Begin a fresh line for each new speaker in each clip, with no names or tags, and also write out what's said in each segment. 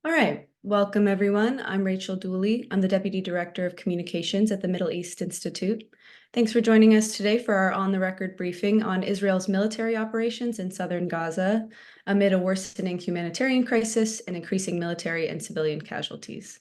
All right, welcome everyone. I'm Rachel Dooley. I'm the Deputy Director of Communications at the Middle East Institute. Thanks for joining us today for our on-the-record briefing on Israel's military operations in southern Gaza amid a worsening humanitarian crisis and increasing military and civilian casualties.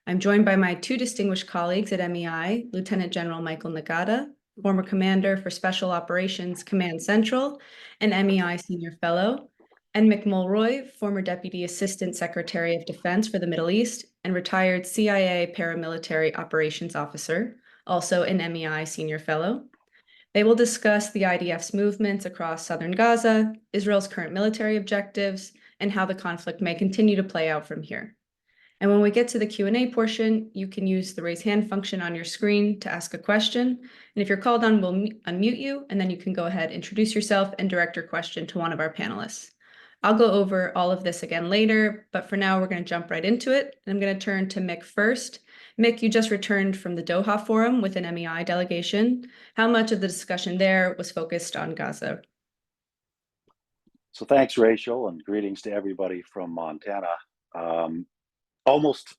I'm joined by my two distinguished colleagues at MEI, Lieutenant General Michael Nagata, former Commander for Special Operations Command Central and MEI Senior Fellow, and Mick Mulroy, former Deputy Assistant Secretary of Defense for the Middle East and retired CIA Paramilitary Operations Officer, also an MEI Senior Fellow. They will discuss the IDF's movements across southern Gaza, Israel's current military objectives, and how the conflict may continue to play out from here. And when we get to the Q&A portion, you can use the raise hand function on your screen to ask a question. And if you're called on, we'll unmute you, and then you can go ahead, introduce yourself, and direct your question to one of our panelists. I'll go over all of this again later, but for now, we're going to jump right into it. I'm going to turn to Mick first. Mick, you just returned from the Doha Forum with an MEI delegation. How much of the discussion there was focused on Gaza?
So thanks, Rachel, and greetings to everybody from Montana. Almost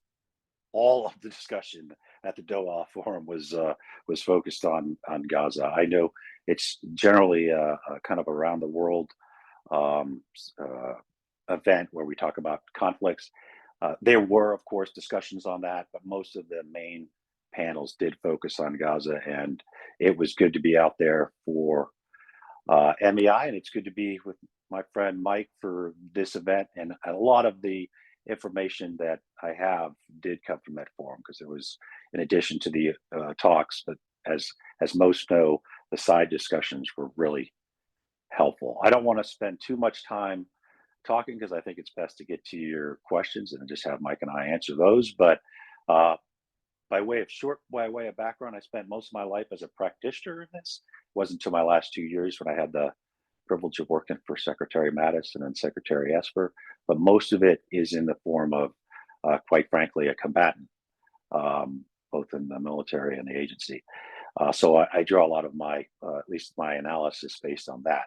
all of the discussion at the Doha Forum was focused on Gaza. I know it's generally a kind of around the world event where we talk about conflicts. There were, of course, discussions on that, but most of the main panels did focus on Gaza, and it was good to be out there for MEI, and it's good to be with my friend Mike for this event. And a lot of the information that I have did come from that forum because it was in addition to the talks, but as most know, the side discussions were really helpful. I don't want to spend too much time talking because I think it's best to get to your questions and just have Mike and I answer those. But by way of background, I spent most of my life as a practitioner in this. It wasn't until my last 2 years when I had the privilege of working for Secretary Mattis and then Secretary Esper, but most of it is in the form of, quite frankly, a combatant, both in the military and the agency. So I draw a lot of my, at least my analysis based on that.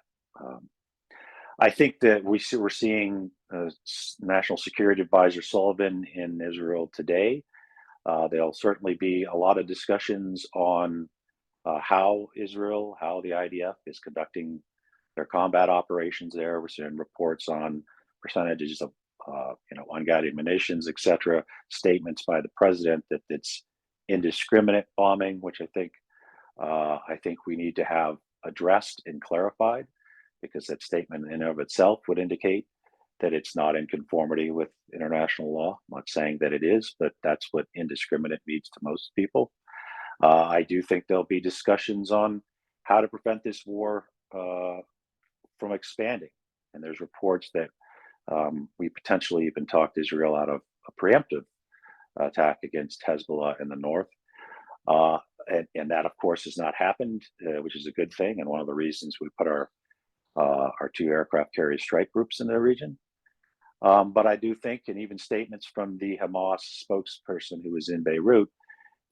I think that we're seeing National Security Advisor Sullivan in Israel today. There'll certainly be a lot of discussions on how the IDF is conducting their combat operations there. We're seeing reports on percentages of unguided munitions, etc. Statements by the president that it's indiscriminate bombing, which I think we need to have addressed and clarified, because that statement in and of itself would indicate that it's not in conformity with international law. I'm not saying that it is, but that's what indiscriminate means to most people. I do think there'll be discussions on how to prevent this war from expanding. And there's reports that we potentially even talked Israel out of a preemptive attack against Hezbollah in the north. And that, of course, has not happened, which is a good thing. And one of the reasons we put our two aircraft carrier strike groups in the region. But I do think, and even statements from the Hamas spokesperson who was in Beirut,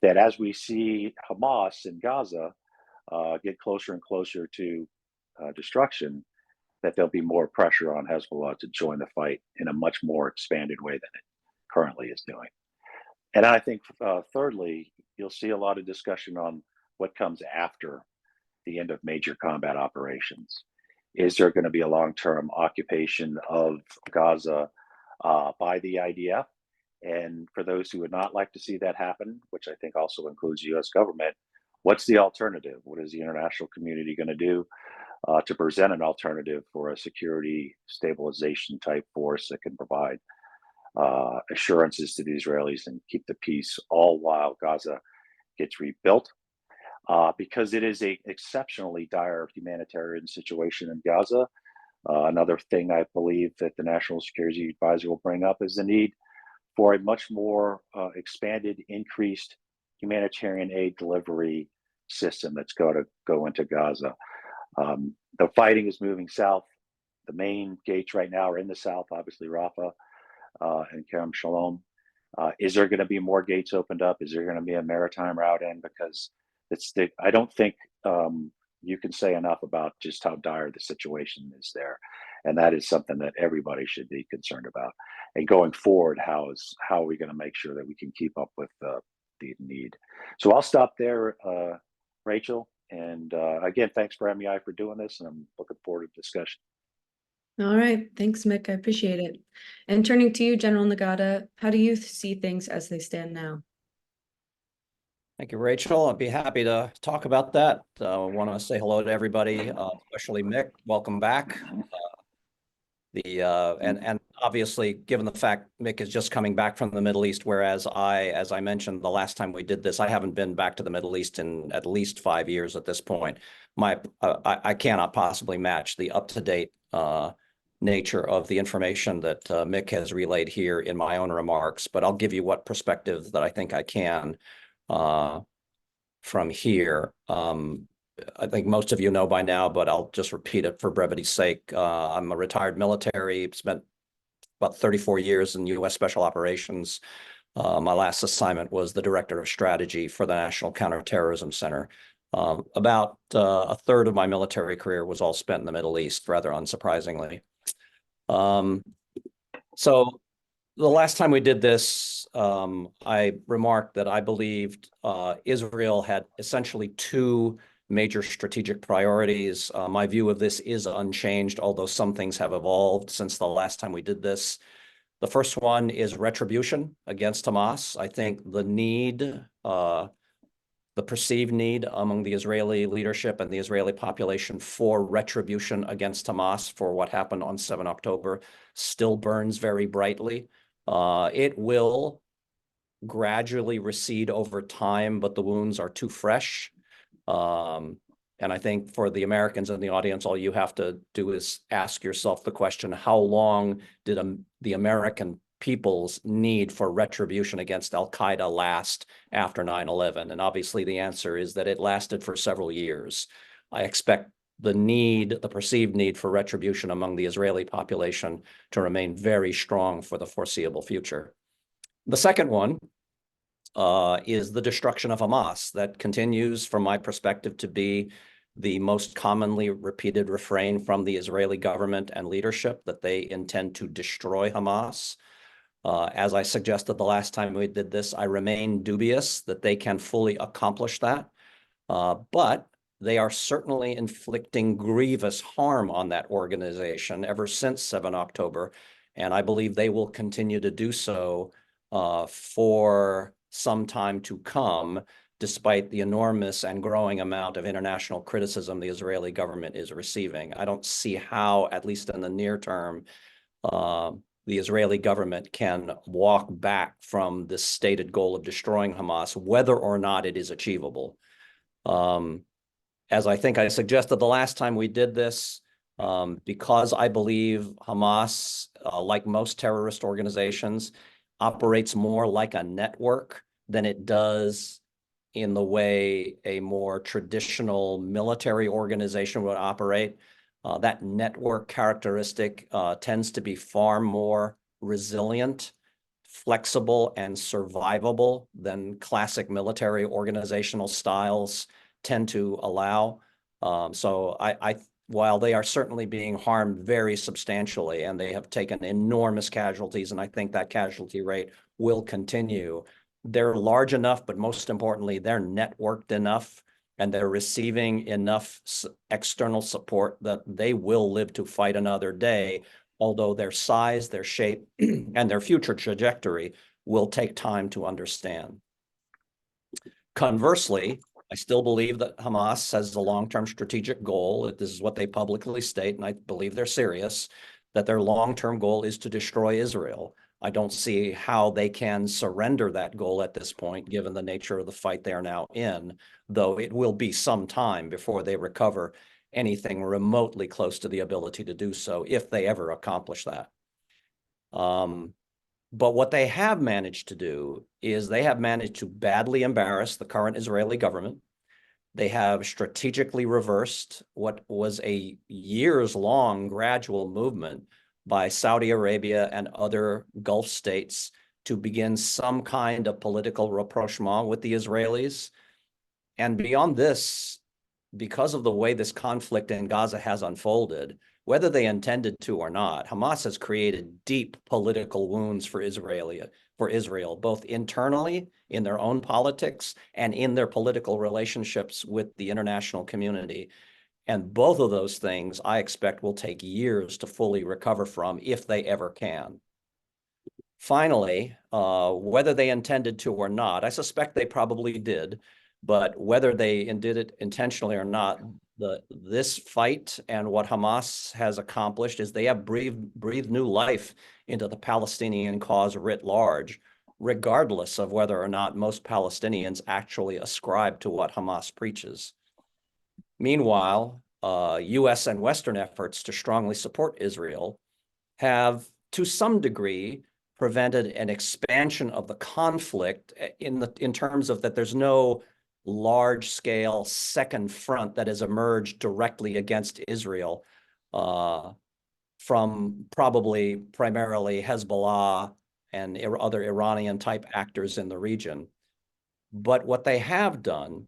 that as we see Hamas in Gaza get closer and closer to destruction, that there'll be more pressure on Hezbollah to join the fight in a much more expanded way than it currently is doing. And I think, thirdly, you'll see a lot of discussion on what comes after the end of major combat operations. Is there going to be a long-term occupation of Gaza by the IDF? And for those who would not like to see that happen, which I think also includes the U.S. government, what's the alternative? What is the international community going to do to present an alternative for a security stabilization type force that can provide assurances to the Israelis and keep the peace, all while Gaza gets rebuilt? Because it is an exceptionally dire humanitarian situation in Gaza. Another thing I believe that the National Security Advisor will bring up is the need for a much more expanded, increased humanitarian aid delivery system that's going to go into Gaza. The fighting is moving south. The main gates right now are in the south, obviously Rafah and Kerem Shalom. Is there going to be more gates opened up? Is there going to be a maritime route in? Because I don't think you can say enough about just how dire the situation is there. And that is something that everybody should be concerned about. And going forward, how are we going to make sure that we can keep up with the need? So I'll stop there, Rachel. And again, thanks for having me for doing this, and I'm looking forward to discussion.
All right, thanks, Mick. I appreciate it. And turning to you, General Nagata, how do you see things as they stand now?
Thank you, Rachel. I'd be happy to talk about that. I want to say hello to everybody, especially Mick. Welcome back. And obviously, given the fact Mick is just coming back from the Middle East, whereas as I mentioned the last time we did this, I haven't been back to the Middle East in at least 5 years at this point. I cannot possibly match the up-to-date nature of the information that Mick has relayed here in my own remarks, but I'll give you what perspective that I think I can from here. I think most of you know by now, but I'll just repeat it for brevity's sake. I'm a retired military, spent about 34 years in U.S. Special Operations. My last assignment was the Director of Strategy for the National Counterterrorism Center. About a third of my military career was all spent in the Middle East, rather unsurprisingly. So the last time we did this, I remarked that I believed Israel had essentially two major strategic priorities. My view of this is unchanged, although some things have evolved since the last time we did this. The first one is retribution against Hamas. I think the need, the perceived need among the Israeli leadership and the Israeli population for retribution against Hamas for what happened on 7 October still burns very brightly. It will gradually recede over time, but the wounds are too fresh. And I think for the Americans in the audience, all you have to do is ask yourself the question, how long did the American people's need for retribution against al-Qaeda last after 9/11? And obviously the answer is that it lasted for several years. I expect the perceived need for retribution among the Israeli population to remain very strong for the foreseeable future. The second one is the destruction of Hamas. That continues, from my perspective, to be the most commonly repeated refrain from the Israeli government and leadership, that they intend to destroy Hamas. As I suggested the last time we did this, I remain dubious that they can fully accomplish that. But they are certainly inflicting grievous harm on that organization ever since 7 October. And I believe they will continue to do so for some time to come, despite the enormous and growing amount of international criticism the Israeli government is receiving. I don't see how, at least in the near term, the Israeli government can walk back from this stated goal of destroying Hamas, whether or not it is achievable. As I think I suggested the last time we did this, because I believe Hamas, like most terrorist organizations, operates more like a network than it does in the way a more traditional military organization would operate. That network characteristic tends to be far more resilient, flexible, and survivable than classic military organizational styles tend to allow. So while they are certainly being harmed very substantially, and they have taken enormous casualties, and I think that casualty rate will continue, they're large enough, but most importantly, they're networked enough, and they're receiving enough external support that they will live to fight another day, although their size, their shape, and their future trajectory will take time to understand. Conversely, I still believe that Hamas has a long-term strategic goal. This is what they publicly state, and I believe they're serious, that their long-term goal is to destroy Israel. I don't see how they can surrender that goal at this point, given the nature of the fight they are now in, though it will be some time before they recover anything remotely close to the ability to do so, if they ever accomplish that. But what they have managed to do is they have managed to badly embarrass the current Israeli government. They have strategically reversed what was a years-long gradual movement by Saudi Arabia and other Gulf states to begin some kind of political rapprochement with the Israelis. And beyond this, because of the way this conflict in Gaza has unfolded, whether they intended to or not, Hamas has created deep political wounds for Israel, both internally in their own politics and in their political relationships with the international community. And both of those things I expect will take years to fully recover from, if they ever can. Finally, whether they intended to or not, I suspect they probably did, but whether they did it intentionally or not, this fight and what Hamas has accomplished is they have breathed new life into the Palestinian cause writ large, regardless of whether or not most Palestinians actually ascribe to what Hamas preaches. Meanwhile, U.S. and Western efforts to strongly support Israel have, to some degree, prevented an expansion of the conflict in terms of that there's no large-scale second front that has emerged directly against Israel from probably primarily Hezbollah and other Iranian-type actors in the region. But what they have done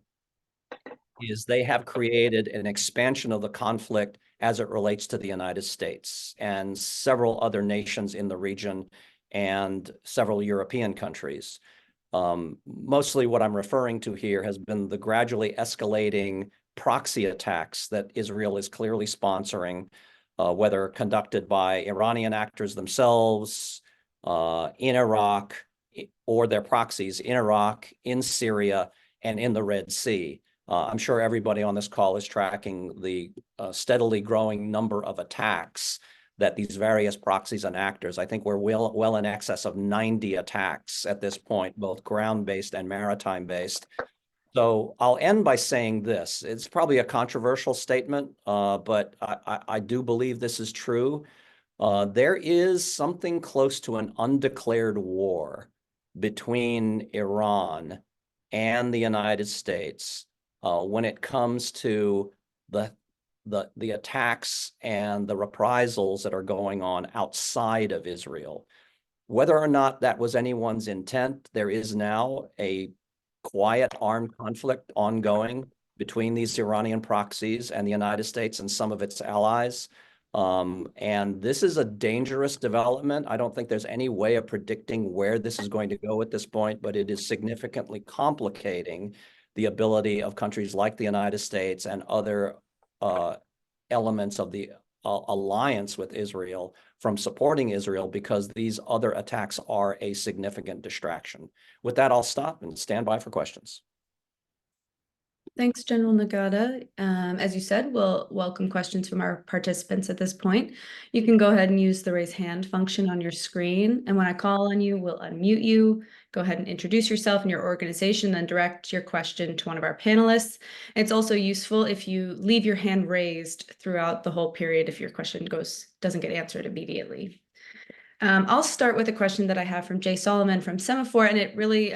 is they have created an expansion of the conflict as it relates to the United States and several other nations in the region and several European countries. Mostly what I'm referring to here has been the gradually escalating proxy attacks that Israel is clearly sponsoring, whether conducted by Iranian actors themselves, in Iraq, or their proxies in Iraq, in Syria, and in the Red Sea. I'm sure everybody on this call is tracking the steadily growing number of attacks that these various proxies and actors, I think we're well in excess of 90 attacks at this point, both ground-based and maritime-based. So I'll end by saying this. It's probably a controversial statement, but I do believe this is true. There is something close to an undeclared war between Iran and the United States when it comes to the attacks and the reprisals that are going on outside of Israel. Whether or not that was anyone's intent, there is now a quiet armed conflict ongoing between these Iranian proxies and the United States and some of its allies. And this is a dangerous development. I don't think there's any way of predicting where this is going to go at this point, but it is significantly complicating the ability of countries like the United States and other elements of the alliance with Israel from supporting Israel, because these other attacks are a significant distraction. With that, I'll stop and stand by for questions.
Thanks, General Nagata. As you said, we'll welcome questions from our participants at this point. You can go ahead and use the raise hand function on your screen. And when I call on you, we'll unmute you. Go ahead and introduce yourself and your organization, then direct your question to one of our panelists. It's also useful if you leave your hand raised throughout the whole period if your question doesn't get answered immediately. I'll start with a question that I have from Jay Solomon from Semaphore, and it really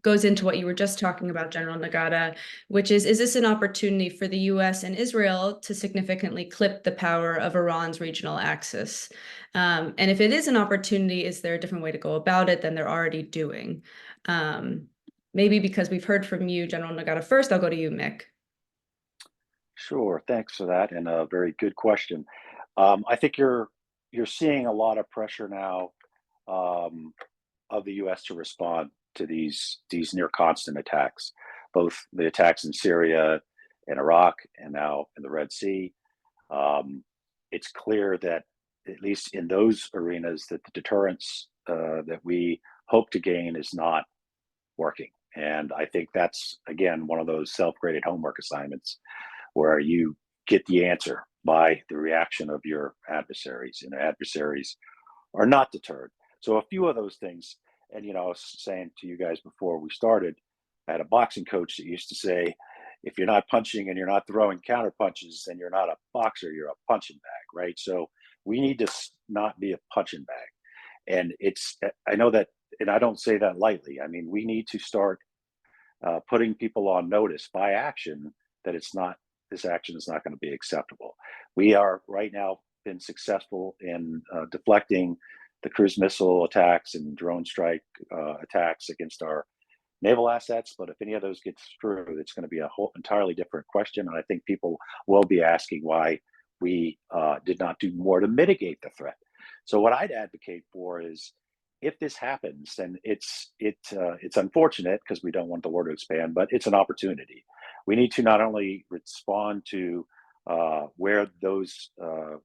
goes into what you were just talking about, General Nagata, which is this an opportunity for the U.S. and Israel to significantly clip the power of Iran's regional axis? And if it is an opportunity, is there a different way to go about it than they're already doing? Maybe because we've heard from you, General Nagata, first, I'll go to you, Mick.
Sure, thanks for that, and a very good question. I think you're seeing a lot of pressure now of the U.S. to respond to these near constant attacks, both the attacks in Syria and Iraq and now in the Red Sea. It's clear that at least in those arenas that the deterrence that we hope to gain is not working. And I think that's, again, one of those self-graded homework assignments where you get the answer by the reaction of your adversaries, and the adversaries are not deterred. So a few of those things, and I was saying to you guys before we started, I had a boxing coach that used to say, if you're not punching and you're not throwing counter punches, then you're not a boxer, you're a punching bag, right? So we need to not be a punching bag. And I know that, and I don't say that lightly. I mean, we need to start putting people on notice by action that this action is not going to be acceptable. We are right now been successful in deflecting the cruise missile attacks and drone strike attacks against our naval assets. But if any of those gets through, it's going to be a whole entirely different question. And I think people will be asking why we did not do more to mitigate the threat. So what I'd advocate for is, if this happens, then it's unfortunate because we don't want the war to expand, but it's an opportunity. We need to not only respond to where those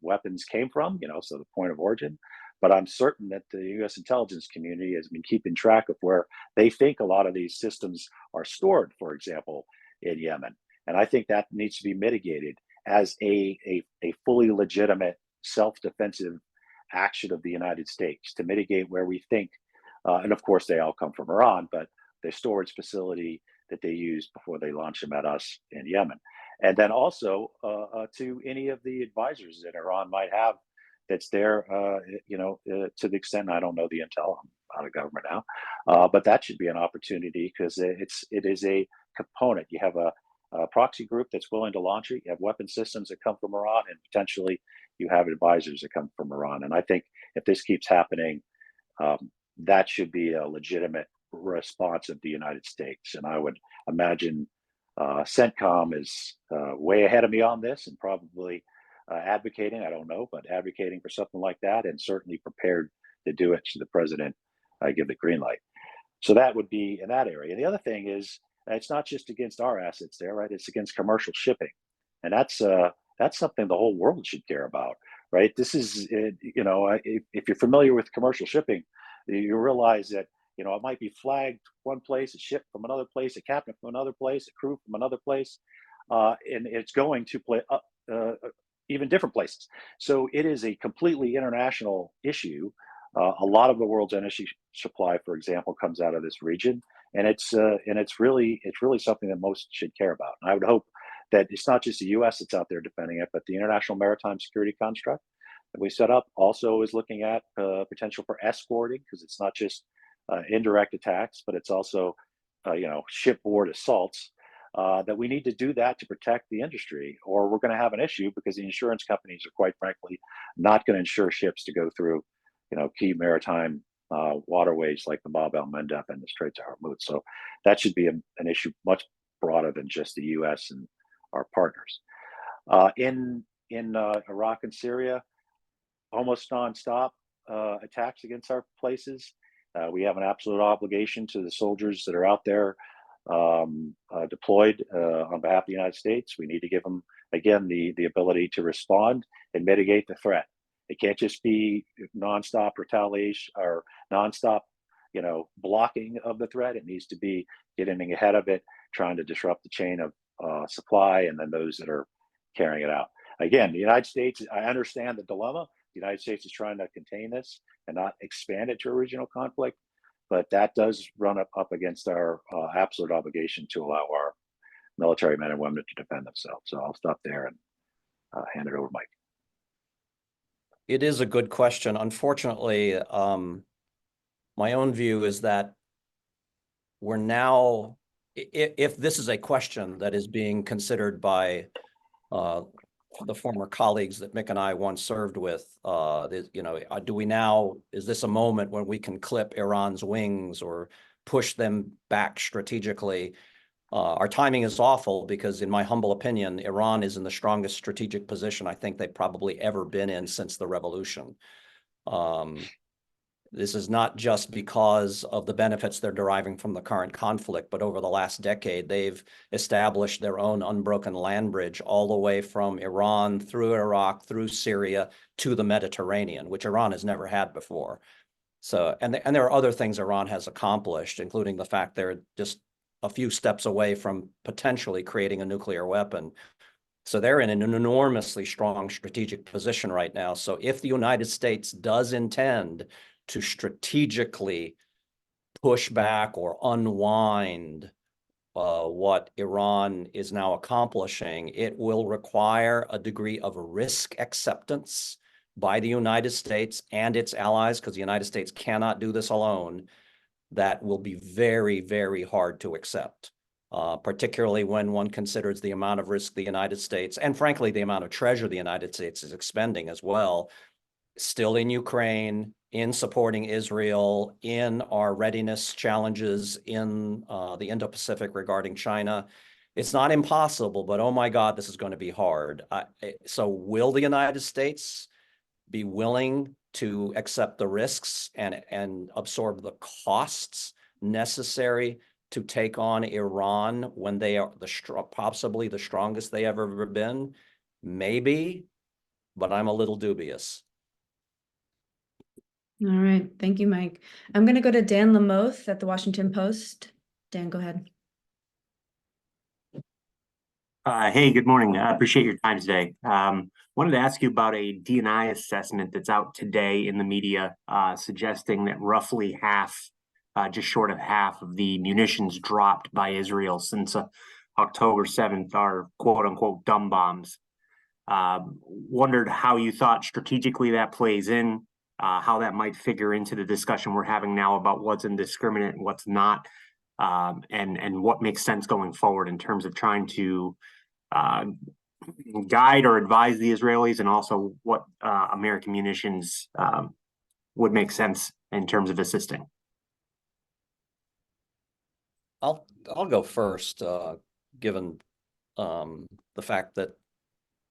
weapons came from, so the point of origin, but I'm certain that the U.S. intelligence community has been keeping track of where they think a lot of these systems are stored, for example, in Yemen. And I think that needs to be mitigated as a fully legitimate self-defensive action of the United States to mitigate where we think, and of course they all come from Iran, but the storage facility that they use before they launch them at us in Yemen. And then also to any of the advisors that Iran might have that's there, to the extent, I don't know the intel, I'm out of government now, but that should be an opportunity because it is a component. You have a proxy group that's willing to launch it. You have weapon systems that come from Iran, and potentially you have advisors that come from Iran. And I think if this keeps happening, that should be a legitimate response of the United States. And I would imagine CENTCOM is way ahead of me on this and probably advocating, I don't know, but advocating for something like that, and certainly prepared to do it should the president give the green light. So that would be in that area. The other thing is, it's not just against our assets there, right? It's against commercial shipping. And that's something the whole world should care about, right? This is, if you're familiar with commercial shipping, you realize that, it might be flagged one place, a ship from another place, a captain from another place, a crew from another place, and it's going to even different places. So it is a completely international issue. A lot of the world's energy supply, for example, comes out of this region, and it's really something that most should care about. And I would hope that it's not just the U.S. that's out there defending it, but the international maritime security construct that we set up also is looking at potential for escorting, because it's not just indirect attacks, but it's also shipboard assaults. That we need to do that to protect the industry, or we're going to have an issue because the insurance companies are, quite frankly, not going to insure ships to go through key maritime waterways like the Bab el-Mandeb and the Straits of Hormuz. So that should be an issue much broader than just the U.S. and our partners. In Iraq and Syria, almost nonstop attacks against our places. We have an absolute obligation to the soldiers that are out there deployed on behalf of the United States. We need to give them, again, the ability to respond and mitigate the threat. It can't just be nonstop retaliation or nonstop, blocking of the threat. It needs to be getting ahead of it, trying to disrupt the chain of supply, and then those that are carrying it out. Again, the United States, I understand the dilemma. The United States is trying to contain this and not expand it to a regional conflict, but that does run up against our absolute obligation to allow our military men and women to defend themselves. So I'll stop there and hand it over to Mike.
It is a good question. Unfortunately, my own view is that we're now, if this is a question that is being considered by the former colleagues that Mick and I once served with, do we now, is this a moment when we can clip Iran's wings or push them back strategically? Our timing is awful because, in my humble opinion, Iran is in the strongest strategic position I think they've probably ever been in since the revolution. This is not just because of the benefits they're deriving from the current conflict, but over the last decade, they've established their own unbroken land bridge all the way from Iran through Iraq, through Syria to the Mediterranean, which Iran has never had before. So, and there are other things Iran has accomplished, including the fact they're just a few steps away from potentially creating a nuclear weapon. So they're in an enormously strong strategic position right now. So if the United States does intend to strategically push back or unwind what Iran is now accomplishing, it will require a degree of risk acceptance by the United States and its allies, because the United States cannot do this alone. That will be very, very hard to accept, particularly when one considers the amount of risk the United States, and frankly, the amount of treasure the United States is expending as well, still in Ukraine, in supporting Israel, in our readiness challenges in the Indo-Pacific regarding China. It's not impossible, but oh my God, this is going to be hard. So will the United States be willing to accept the risks and absorb the costs necessary to take on Iran when they are possibly the strongest they have ever been? Maybe, but I'm a little dubious.
All right. Thank you, Mike. I'm going to go to Dan Lamoth at the Washington Post. Dan, go ahead.
Hey, good morning. I appreciate your time today. Wanted to ask you about a DNI assessment that's out today in the media, suggesting that roughly half, just short of half of the munitions dropped by Israel since October 7th are quote unquote dumb bombs. Wondered how you thought strategically that plays in, how that might figure into the discussion we're having now about what's indiscriminate and what's not, and what makes sense going forward in terms of trying to guide or advise the Israelis, and also what American munitions would make sense in terms of assisting.
I'll go first, given the fact that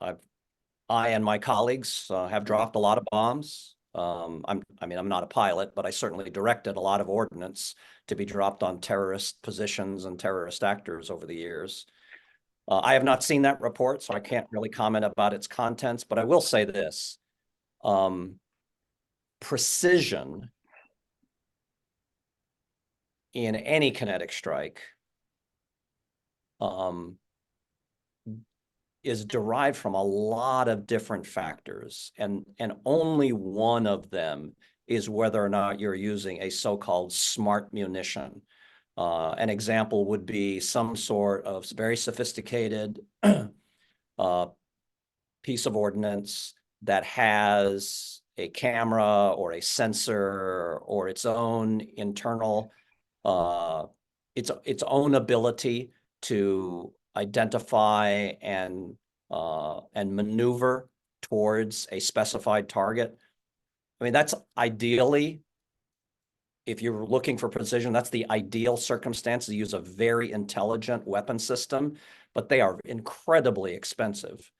I and my colleagues have dropped a lot of bombs. I'm not a pilot, but I certainly directed a lot of ordnance to be dropped on terrorist positions and terrorist actors over the years. I have not seen that report, so I can't really comment about its contents, but I will say this. Precision in any kinetic strike is derived from a lot of different factors, and only one of them is whether or not you're using a so-called smart munition. An example would be some sort of very sophisticated piece of ordnance that has a camera or a sensor or its own internal, its own ability to identify and maneuver towards a specified target. I mean, that's ideally, if you're looking for precision, that's the ideal circumstance, to use a very intelligent weapon system, but they are incredibly expensive.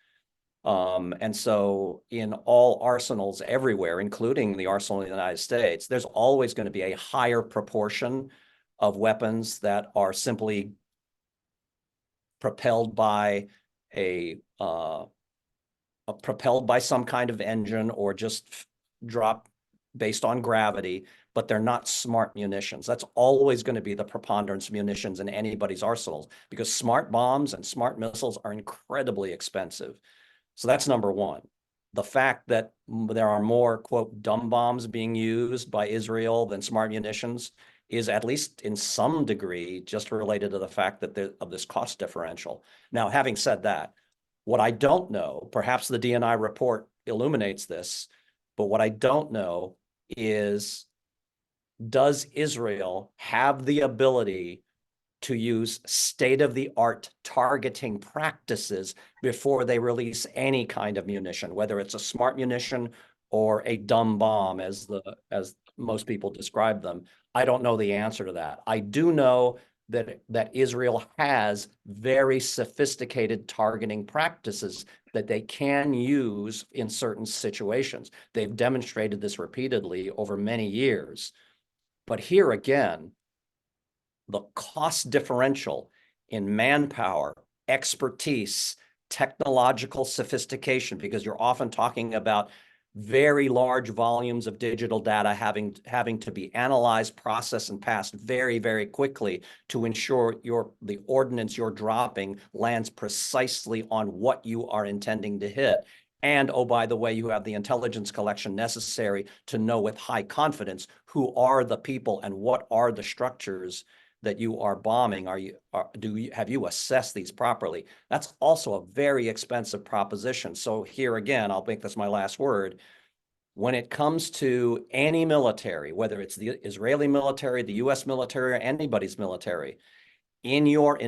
And so in all arsenals everywhere, including the arsenal in the United States, there's always going to be a higher proportion of weapons that are simply propelled by propelled by some kind of engine, or just drop based on gravity, but they're not smart munitions. That's always going to be the preponderance of munitions in anybody's arsenals, because smart bombs and smart missiles are incredibly expensive. So that's number one. The fact that there are more, quote, dumb bombs being used by Israel than smart munitions is, at least in some degree, just related to the fact that of this cost differential. Now, having said that, what I don't know, perhaps the DNI report illuminates this, but what I don't know is, does Israel have the ability to use state-of-the-art targeting practices before they release any kind of munition, whether it's a smart munition or a dumb bomb, as most people describe them? I don't know the answer to that. I do know that Israel has very sophisticated targeting practices that they can use in certain situations. They've demonstrated this repeatedly over many years. But here again, the cost differential in manpower, expertise, technological sophistication, because you're often talking about very large volumes of digital data having to be analyzed, processed, and passed very, very quickly to ensure the ordnance you're dropping lands precisely on what you are intending to hit. And, oh, by the way, you have the intelligence collection necessary to know with high confidence who are the people and what are the structures that you are bombing. Have you assessed these properly? That's also a very expensive proposition. So here again, I'll make this my last word. When it comes to any military, whether it's the Israeli military, the US military, or anybody's military, in your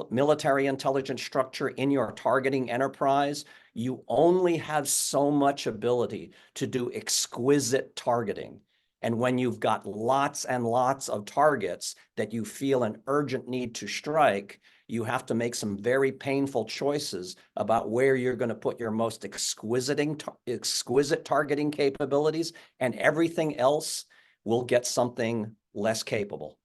military intelligence structure, in your targeting enterprise, you only have so much ability to do exquisite targeting. And when you've got lots and lots of targets that you feel an urgent need to strike, you have to make some very painful choices about where you're going to put your most exquisite targeting capabilities, and everything else will get something less capable.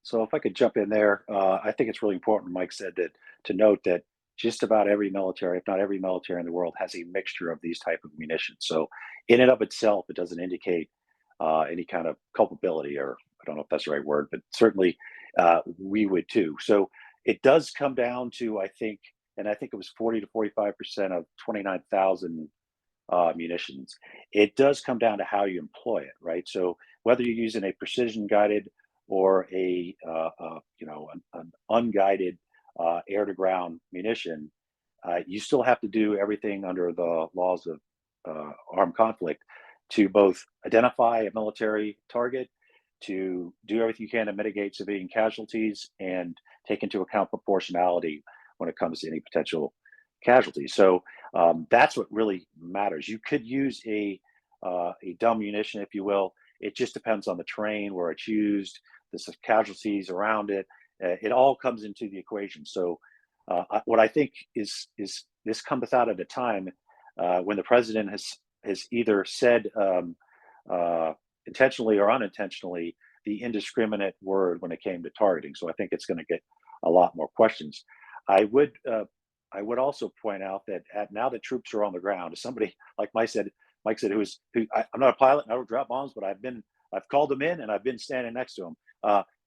So if I could jump in there, I think it's really important, Mike said, that to note that just about every military, if not every military in the world, has a mixture of these type of munitions. So in and of itself, it doesn't indicate any kind of culpability, or I don't know if that's the right word, but certainly we would too. So it does come down to, I think, and I think it was 40 to 45% of 29,000 munitions. It does come down to how you employ it, right? So whether you're using a precision guided or an unguided air to ground munition, you still have to do everything under the laws of armed conflict to both identify a military target, to do everything you can to mitigate civilian casualties, and take into account proportionality when it comes to any potential casualties. So that's what really matters. You could use a dumb munition, if you will. It just depends on the terrain, where it's used, the casualties around it. It all comes into the equation. So what I think is this comes out at a time when the president has either said intentionally or unintentionally the indiscriminate word when it came to targeting. So I think it's going to get a lot more questions. I would also point out that now that troops are on the ground, as somebody like Mike said, I'm not a pilot and I don't drop bombs, but I've called them in and I've been standing next to them.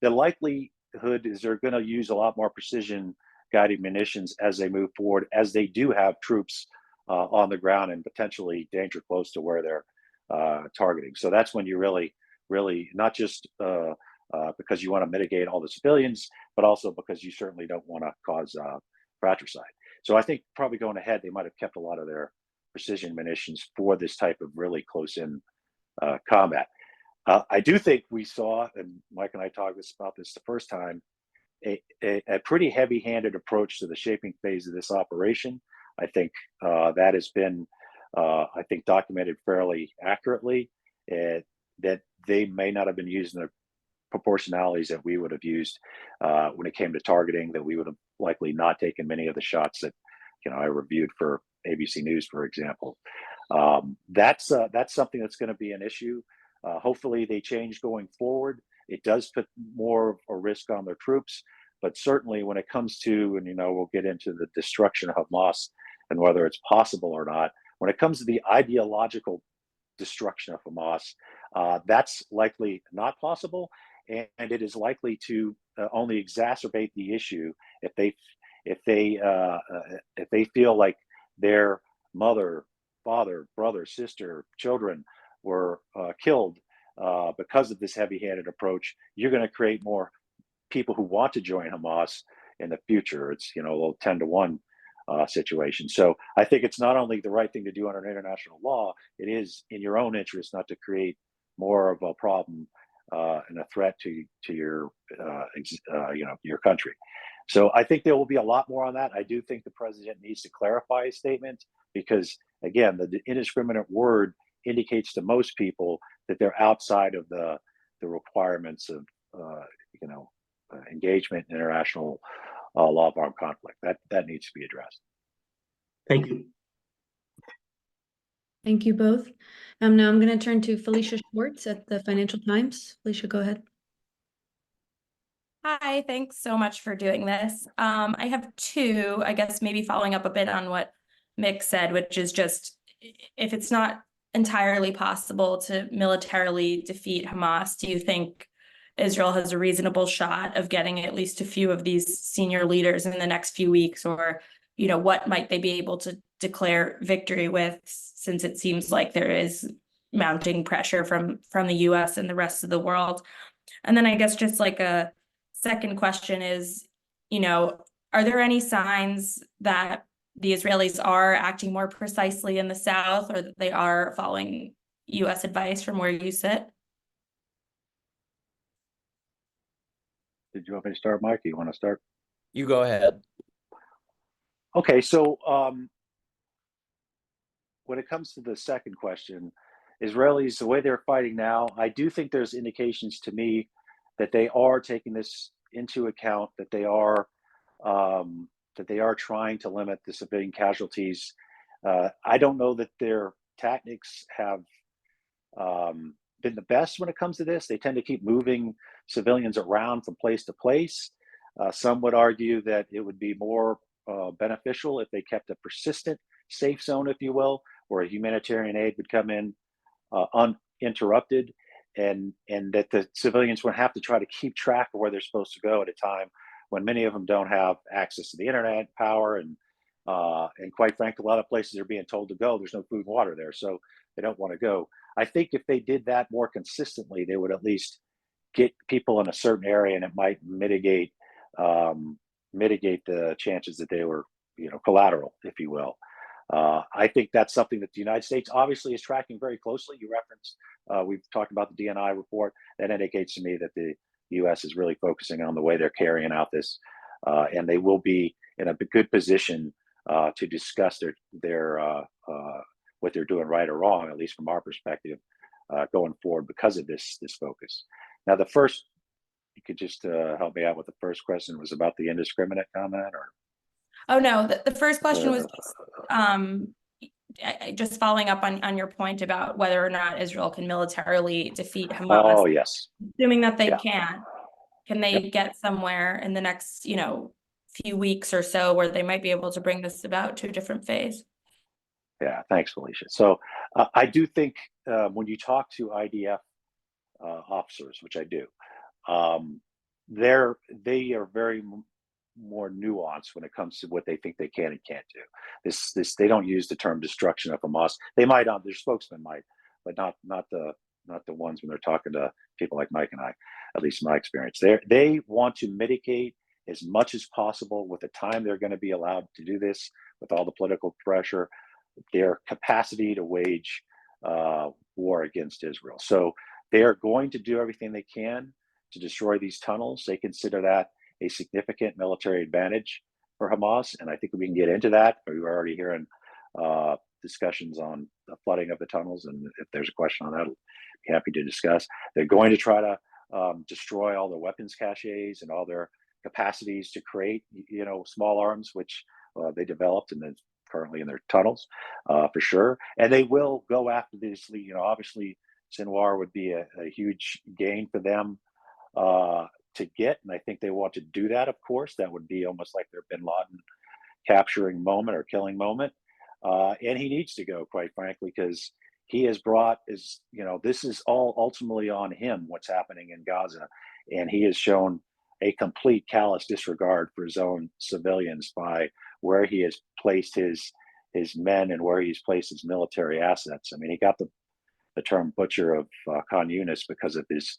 The likelihood is they're going to use a lot more precision guided munitions as they move forward, as they do have troops on the ground and potentially danger close to where they're targeting. So that's when you really, not just because you want to mitigate all the civilians, but also because you certainly don't want to cause fratricide. So I think probably going ahead, they might have kept a lot of their precision munitions for this type of really close-in combat. I do think we saw, and Mike and I talked about this the first time, a pretty heavy-handed approach to the shaping phase of this operation. I think that has been, documented fairly accurately, that they may not have been using the proportionalities that we would have used when it came to targeting, that we would have likely not taken many of the shots that, I reviewed for ABC News, for example. That's something that's going to be an issue. Hopefully they change going forward. It does put more of a risk on their troops, but certainly when it comes to, and we'll get into the destruction of Hamas and whether it's possible or not, when it comes to the ideological destruction of Hamas, that's likely not possible, and it is likely to only exacerbate the issue if they feel like their mother, father, brother, sister, children were killed because of this heavy-handed approach. You're going to create more people who want to join Hamas in the future. It's a little 10-to-1 situation. So I think it's not only the right thing to do under international law, it is in your own interest not to create more of a problem and a threat to your your country. So I think there will be a lot more on that. I do think the president needs to clarify his statement, because again, the indiscriminate word indicates to most people that they're outside of the requirements of engagement in international law of armed conflict. That needs to be addressed.
Thank you.
Thank you both. Now I'm going to turn to Felicia Schwarz at the Financial Times. Felicia, go ahead.
Hi, thanks so much for doing this. I have two, I guess maybe following up a bit on what Mick said, which is just, if it's not entirely possible to militarily defeat Hamas, do you think Israel has a reasonable shot of getting at least a few of these senior leaders in the next few weeks? Or, what might they be able to declare victory with, since it seems like there is mounting pressure from the US and the rest of the world? And then I guess just like a second question is, are there any signs that the Israelis are acting more precisely in the South, or that they are following US advice from where you sit?
Did you want me to start, Mike? You want to start?
You go ahead.
Okay, so when it comes to the second question, Israelis, the way they're fighting now, I do think there's indications to me that they are taking this into account, that they are trying to limit the civilian casualties. I don't know that their tactics have been the best when it comes to this. They tend to keep moving civilians around from place to place. Some would argue that it would be more beneficial if they kept a persistent safe zone, if you will, where humanitarian aid would come in uninterrupted, and that the civilians would have to try to keep track of where they're supposed to go at a time when many of them don't have access to the internet, power, and quite frankly, a lot of places are being told to go. There's no food and water there, so they don't want to go. I think if they did that more consistently, they would at least get people in a certain area, and it might mitigate the chances that they were, collateral, if you will. I think that's something that the United States obviously is tracking very closely. You referenced, we've talked about the DNI report. That indicates to me that the U.S. is really focusing on the way they're carrying out this, and they will be in a good position to discuss their what they're doing right or wrong, at least from our perspective, going forward because of this focus. Now, the first, you could just help me out with the first question, was about the indiscriminate comment, or?
Oh, no, the first question was just following up on your point about whether or not Israel can militarily defeat Hamas.
Oh, yes.
Assuming that they
Yeah.
can they get somewhere in the next, few weeks or so where they might be able to bring this about to a different phase?
Yeah, thanks, Felicia. So I do think when you talk to IDF officers, which I do, they are very more nuanced when it comes to what they think they can and can't do. This they don't use the term destruction of Hamas. They might, their spokesman might, but not the ones when they're talking to people like Mike and I, at least in my experience. They want to mitigate as much as possible with the time they're going to be allowed to do this, with all the political pressure, their capacity to wage war against Israel. So they are going to do everything they can to destroy these tunnels. They consider that a significant military advantage for Hamas, and I think we can get into that. We were already hearing discussions on the flooding of the tunnels, and if there's a question on that, I'll be happy to discuss. They're going to try to destroy all their weapons caches and all their capacities to create, small arms, which they developed and then currently in their tunnels, for sure. And they will go after this. Obviously, Sinwar would be a huge gain for them to get, and I think they want to do that. Of course, that would be almost like their Bin Laden capturing moment or killing moment. And he needs to go, quite frankly, because he has brought this is all ultimately on him, what's happening in Gaza, and he has shown a complete callous disregard for his own civilians by where he has placed his men and where he's placed his military assets. I mean, he got the term butcher of Khan Yunis because of his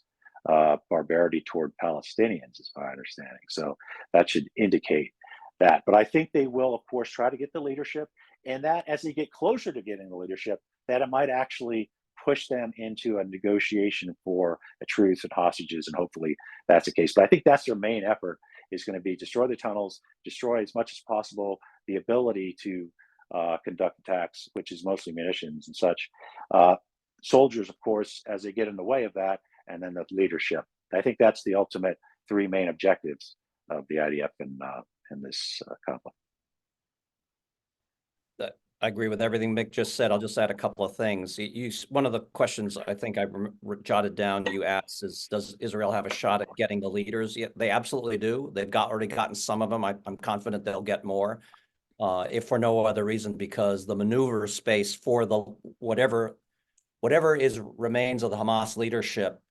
barbarity toward Palestinians, is my understanding. So that should indicate that. But I think they will, of course, try to get the leadership, and that as they get closer to getting the leadership, that it might actually push them into a negotiation for a truce and hostages, and hopefully that's the case. But I think that's their main effort, is going to be destroy the tunnels, destroy as much as possible the ability to conduct attacks, which is mostly munitions and such. Soldiers, of course, as they get in the way of that, and then the leadership. I think that's the ultimate three main objectives of the IDF in this conflict.
I agree with everything Mick just said. I'll just add a couple of things. One of the questions I think I jotted down you asked is, does Israel have a shot at getting the leaders? Yeah, they absolutely do. They've already gotten some of them. I'm confident they'll get more, if for no other reason, because the maneuver space for the whatever remains of the Hamas leadership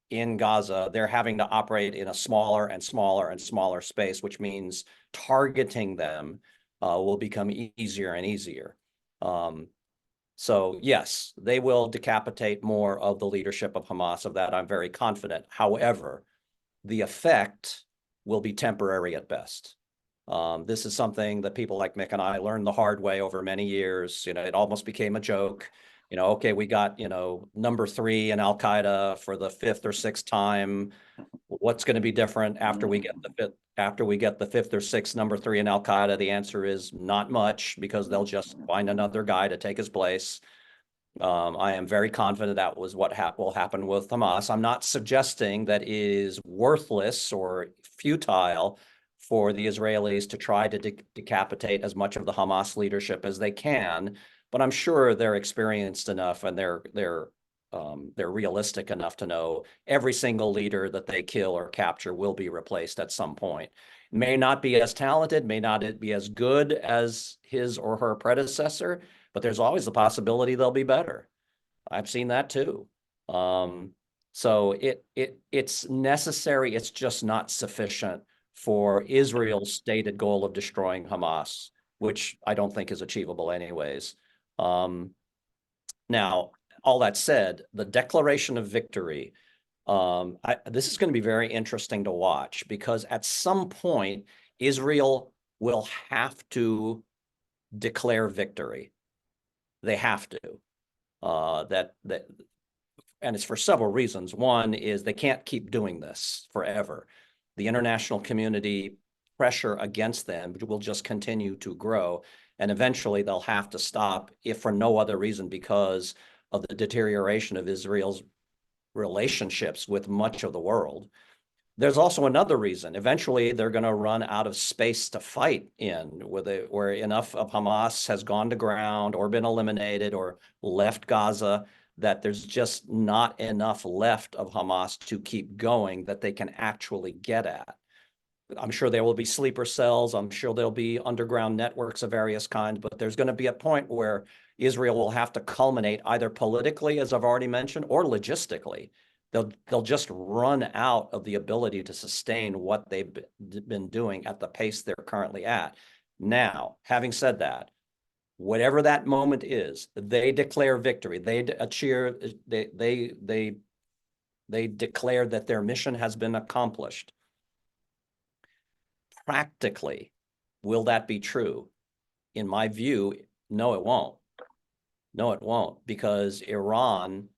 in Gaza, they're having to operate in a smaller and smaller and smaller space, which means targeting them will become easier and easier. So yes, they will decapitate more of the leadership of Hamas. Of that, I'm very confident. However, the effect will be temporary at best. This is something that people like Mick and I learned the hard way over many years. It almost became a joke. Okay, we got, number 3 in Al-Qaeda for the 5th or 6th time. What's going to be different after we get the 5th or 6th number 3 in Al-Qaeda? The answer is not much, because they'll just find another guy to take his place. I am very confident that was what will happen with Hamas. I'm not suggesting that it is worthless or futile for the Israelis to try to decapitate as much of the Hamas leadership as they can, but I'm sure they're experienced enough and they're realistic enough to know every single leader that they kill or capture will be replaced at some point. May not be as talented, may not be as good as his or her predecessor, but there's always the possibility they'll be better. I've seen that too. So it's necessary. It's just not sufficient for Israel's stated goal of destroying Hamas, which I don't think is achievable anyways. Now, all that said, the declaration of victory, this is going to be very interesting to watch because at some point, Israel will have to declare victory. They have to. And it's for several reasons. One is they can't keep doing this forever. The international community pressure against them will just continue to grow. And eventually they'll have to stop, if for no other reason, because of the deterioration of Israel's relationships with much of the world. There's also another reason. Eventually, they're going to run out of space to fight in, where enough of Hamas has gone to ground or been eliminated or left Gaza, that there's just not enough left of Hamas to keep going that they can actually get at. I'm sure there will be sleeper cells. I'm sure there'll be underground networks of various kinds, but there's going to be a point where Israel will have to culminate either politically, as I've already mentioned, or logistically. They'll just run out of the ability to sustain what they've been doing at the pace they're currently at. Now, having said that, whatever that moment is, they declare victory. They declare that their mission has been accomplished. Practically, will that be true? In my view, no, it won't. No, it won't, because Iran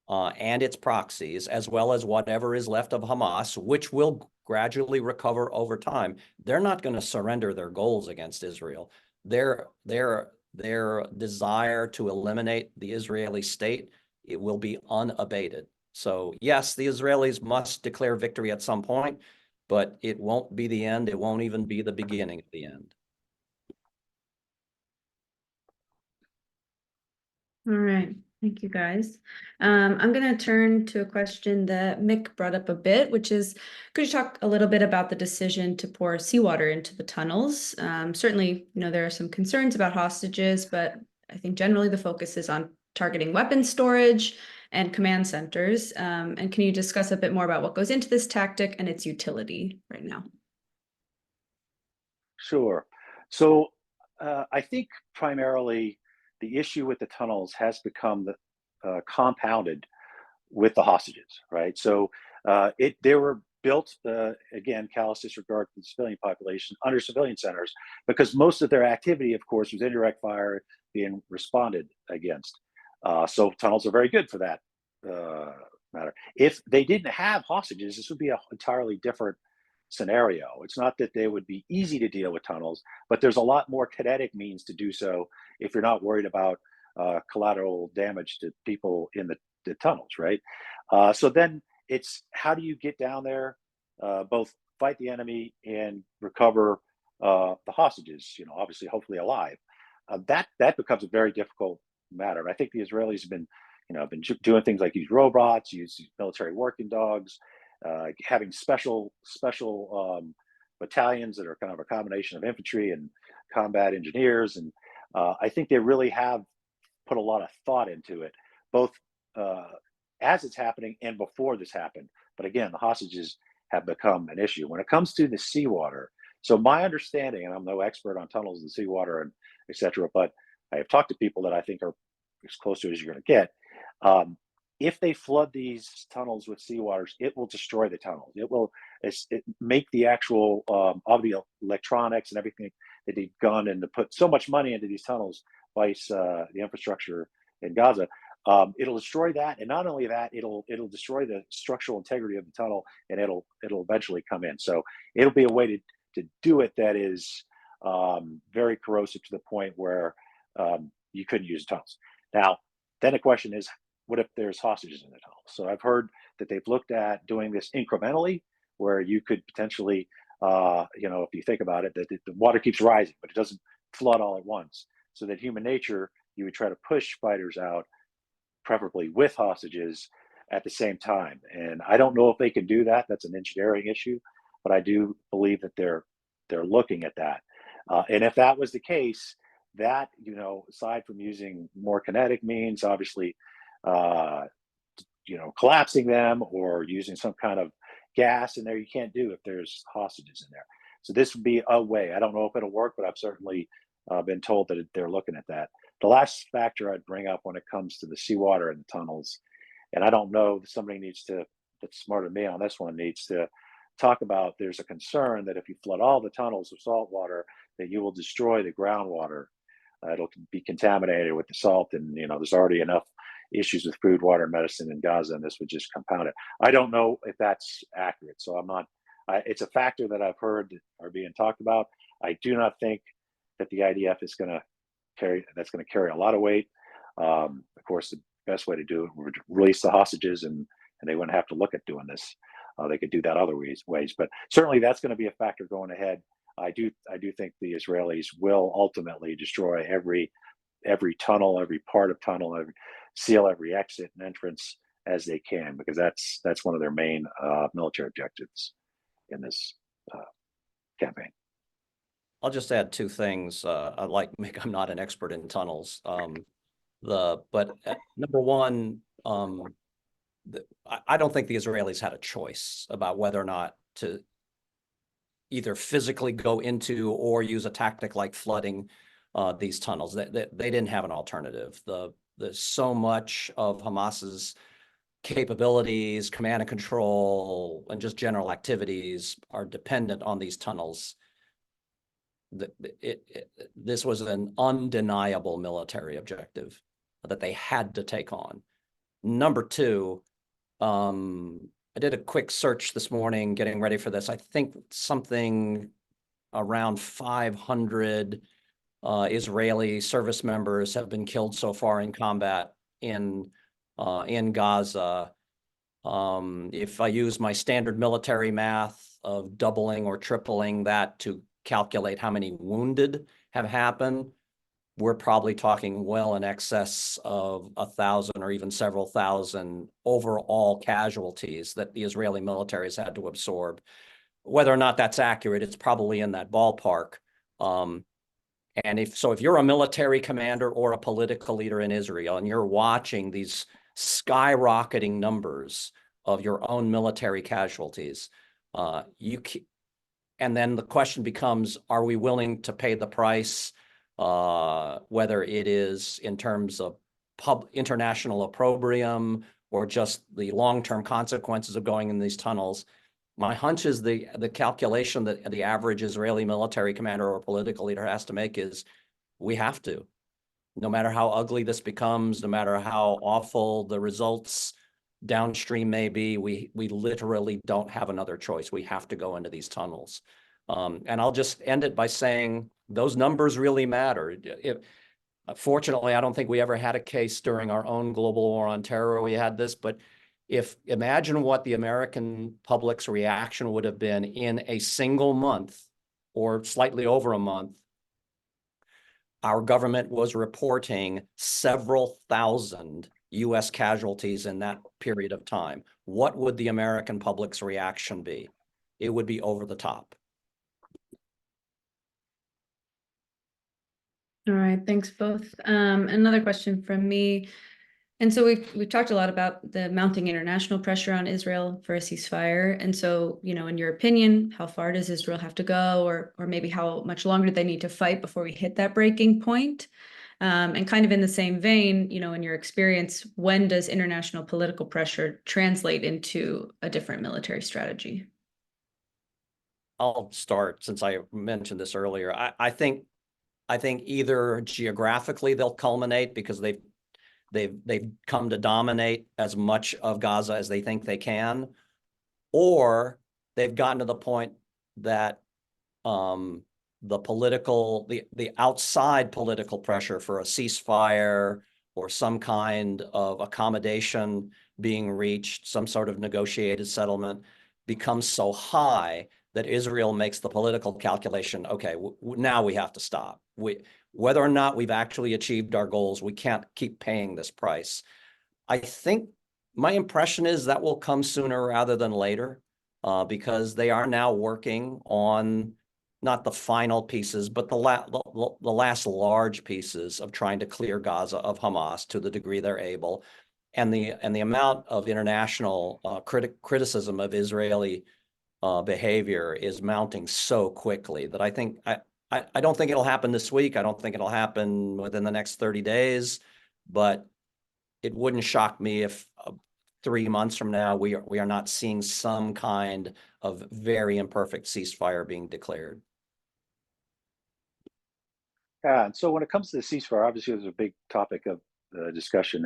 and its proxies, as well as whatever is left of Hamas, which will gradually recover over time, they're not going to surrender their goals against Israel. Their desire to eliminate the Israeli state, it will be unabated. So yes, the Israelis must declare victory at some point, but it won't be the end. It won't even be the beginning of the end.
All right. Thank you, guys. I'm going to turn to a question that Mick brought up a bit, which is, could you talk a little bit about the decision to pour seawater into the tunnels? Certainly, there are some concerns about hostages, but I think generally the focus is on targeting weapons storage and command centers. And can you discuss a bit more about what goes into this tactic and its utility right now?
Sure. So I think primarily the issue with the tunnels has become compounded with the hostages, right? So they were built, again, callous disregard for the civilian population under civilian centers, because most of their activity, of course, was indirect fire being responded against. So tunnels are very good for that matter. If they didn't have hostages, this would be an entirely different scenario. It's not that they would be easy to deal with tunnels, but there's a lot more kinetic means to do so if you're not worried about collateral damage to people in the tunnels, right? So then it's how do you get down there, both fight the enemy and recover the hostages, obviously, hopefully alive. That becomes a very difficult matter. I think the Israelis have been doing things like use robots, use military working dogs, having special battalions that are kind of a combination of infantry and combat engineers. And I think they really have put a lot of thought into it, both as it's happening and before this happened. But again, the hostages have become an issue. When it comes to the seawater, so my understanding, and I'm no expert on tunnels and seawater and et cetera, but I have talked to people that I think are as close to it as you're going to get. If they flood these tunnels with seawaters, it will destroy the tunnels. It will make the actual of the electronics and everything that they've gone and to put so much money into these tunnels, vice the infrastructure in Gaza. It'll destroy that, and not only that, it'll destroy the structural integrity of the tunnel, and it'll eventually come in. So it'll be a way to do it that is very corrosive to the point where you couldn't use tunnels. Now, Then the question is, what if there's hostages in the tunnel? So I've heard that they've looked at doing this incrementally, where you could potentially, if you think about it, that the water keeps rising, but it doesn't flood all at once. So that human nature, you would try to push fighters out, preferably with hostages at the same time. And I don't know if they can do that. That's an engineering issue, but I do believe that they're looking at that. And if that was the case, that, aside from using more kinetic means, obviously, collapsing them or using some kind of gas in there, you can't do if there's hostages in there. So this would be a way. I don't know if it'll work, but I've certainly been told that they're looking at that. The last factor I'd bring up when it comes to the seawater in the tunnels, and I don't know, somebody that's smarter than me on this one, needs to talk about, there's a concern that if you flood all the tunnels with salt water, that you will destroy the groundwater. It'll be contaminated with the salt, and there's already enough issues with food, water, and medicine in Gaza, and this would just compound it. I don't know if that's accurate, so I'm not. It's a factor that I've heard that are being talked about. I do not think that the IDF is going to carry a lot of weight. Of course, the best way to do it would release the hostages, and they wouldn't have to look at doing this. They could do that other ways, but certainly that's going to be a factor going ahead. I do think the Israelis will ultimately destroy every tunnel, every part of tunnel, seal every exit and entrance as they can, because that's one of their main military objectives in this campaign.
I'll just add two things. Like Mick, I'm not an expert in tunnels. But number one, I don't think the Israelis had a choice about whether or not to either physically go into or use a tactic like flooding these tunnels. They didn't have an alternative. There's so much of Hamas's capabilities, command and control, and just general activities are dependent on these tunnels. This was an undeniable military objective that they had to take on. Number two, I did a quick search this morning getting ready for this. I think something around 500 Israeli service members have been killed so far in combat in Gaza. If I use my standard military math of doubling or tripling that to calculate how many wounded have happened, we're probably talking well in excess of 1,000 or even several thousand overall casualties that the Israeli military has had to absorb. Whether or not that's accurate, it's probably in that ballpark. And if you're a military commander or a political leader in Israel and you're watching these skyrocketing numbers of your own military casualties, and then the question becomes, are we willing to pay the price, whether it is in terms of international opprobrium or just the long-term consequences of going in these tunnels? My hunch is the calculation that the average Israeli military commander or political leader has to make is, we have to. No matter how ugly this becomes, no matter how awful the results downstream may be, we literally don't have another choice. We have to go into these tunnels. And I'll just end it by saying those numbers really matter. Fortunately, I don't think we ever had a case during our own global war on terror. We had this, but imagine what the American public's reaction would have been in a single month or slightly over a month. Our government was reporting several thousand U.S. casualties in that period of time. What would the American public's reaction be? It would be over the top.
All right, thanks both. Another question from me. And so we've talked a lot about the mounting international pressure on Israel for a ceasefire. And so, in your opinion, how far does Israel have to go, or maybe how much longer do they need to fight before we hit that breaking point? And kind of in the same vein, in your experience, when does international political pressure translate into a different military strategy?
I'll start, since I mentioned this earlier. I think either geographically they'll culminate because they've come to dominate as much of Gaza as they think they can, or they've gotten to the point that the outside political pressure for a ceasefire or some kind of accommodation being reached, some sort of negotiated settlement, becomes so high that Israel makes the political calculation, okay, now we have to stop. Whether or not we've actually achieved our goals, we can't keep paying this price. I think my impression is that will come sooner rather than later, because they are now working on not the final pieces, but the last large pieces of trying to clear Gaza of Hamas to the degree they're able. And the amount of international criticism of Israeli behavior is mounting so quickly that I don't think it'll happen this week. I don't think it'll happen within the next 30 days, but it wouldn't shock me if 3 months from now we are not seeing some kind of very imperfect ceasefire being declared.
Yeah, and so when it comes to the ceasefire, obviously there's a big topic of discussion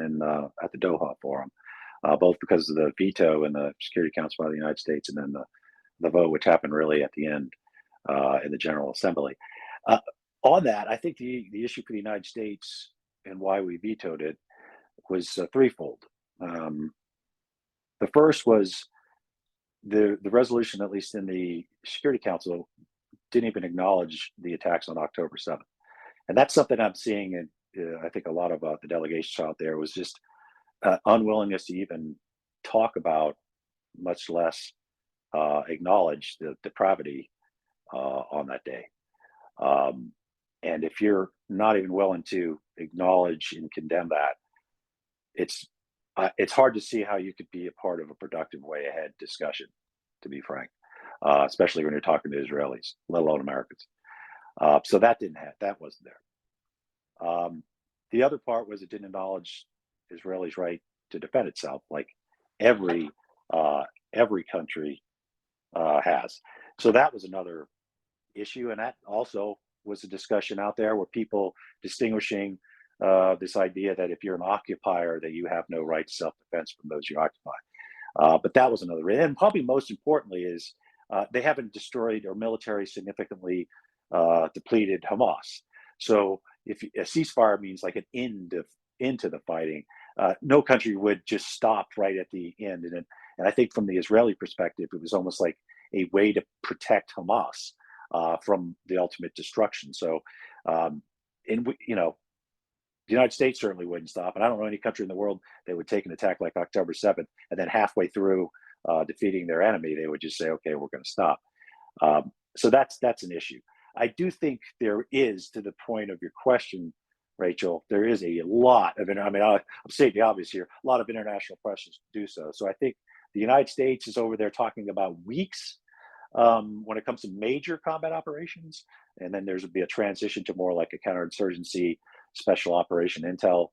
at the Doha Forum, both because of the veto in the Security Council by the United States, and then the vote, which happened really at the end in the General Assembly. On that, I think the issue for the United States and why we vetoed it was threefold. The first was the resolution, at least in the Security Council, didn't even acknowledge the attacks on October 7th. And that's something I'm seeing in, I think a lot of the delegations out there was just unwillingness to even talk about, much less acknowledge the depravity on that day. And if you're not even willing to acknowledge and condemn that, it's hard to see how you could be a part of a productive way ahead discussion, to be frank, especially when you're talking to Israelis, let alone Americans. So that wasn't there. The other part was it didn't acknowledge Israelis' right to defend itself, like every country has. So that was another issue, and that also was a discussion out there where people distinguishing this idea that if you're an occupier, that you have no right to self-defense from those you occupy. But that was another, and probably most importantly is they haven't destroyed or military significantly depleted Hamas. So if a ceasefire means like an end into the fighting, no country would just stop right at the end. And I think from the Israeli perspective, it was almost like a way to protect Hamas from the ultimate destruction. So, the United States certainly wouldn't stop, and I don't know any country in the world that would take an attack like October 7th, and then halfway through defeating their enemy, they would just say, "Okay, we're going to stop." So that's an issue. I do think there is, to the point of your question, Rachel, there is a lot of, I'm stating the obvious here, a lot of international pressures to do so. So I think the United States is over there talking about weeks when it comes to major combat operations, and then there's be a transition to more like a counterinsurgency, special operation intel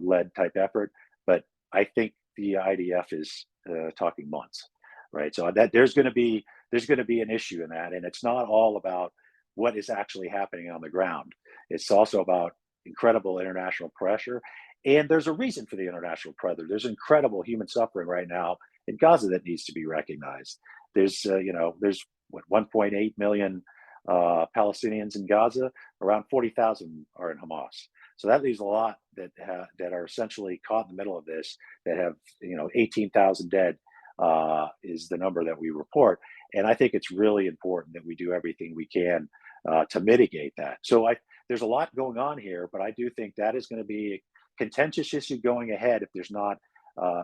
led type effort. But I think the IDF is talking months, right? So that there's going to be an issue in that, and it's not all about what is actually happening on the ground. It's also about incredible international pressure, and there's a reason for the international pressure. There's incredible human suffering right now in Gaza that needs to be recognized. There's there's what 1.8 million Palestinians in Gaza. Around 40,000 are in Hamas. So that leaves a lot that are essentially caught in the middle of this. That have 18,000 dead is the number that we report. And I think it's really important that we do everything we can to mitigate that. So there's a lot going on here, but I do think that is going to be a contentious issue going ahead if there's not a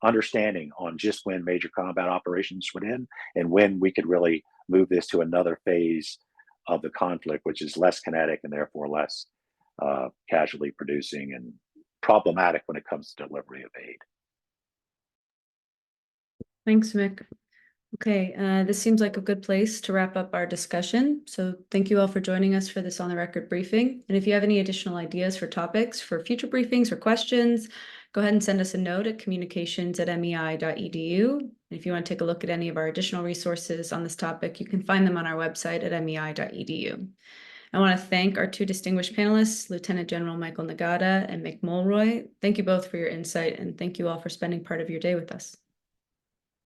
understanding on just when major combat operations would end and when we could really move this to another phase of the conflict, which is less kinetic and therefore less casualty producing and problematic when it comes to delivery of aid.
Thanks, Mick. Okay, this seems like a good place to wrap up our discussion. So thank you all for joining us for this on the record briefing. And if you have any additional ideas for topics for future briefings or questions, go ahead and send us a note at communications@mei.edu. And if you want to take a look at any of our additional resources on this topic, you can find them on our website at mei.edu. I want to thank our two distinguished panelists, Lieutenant General Michael Nagata and Mick Mulroy. Thank you both for your insight, and thank you all for spending part of your day with us.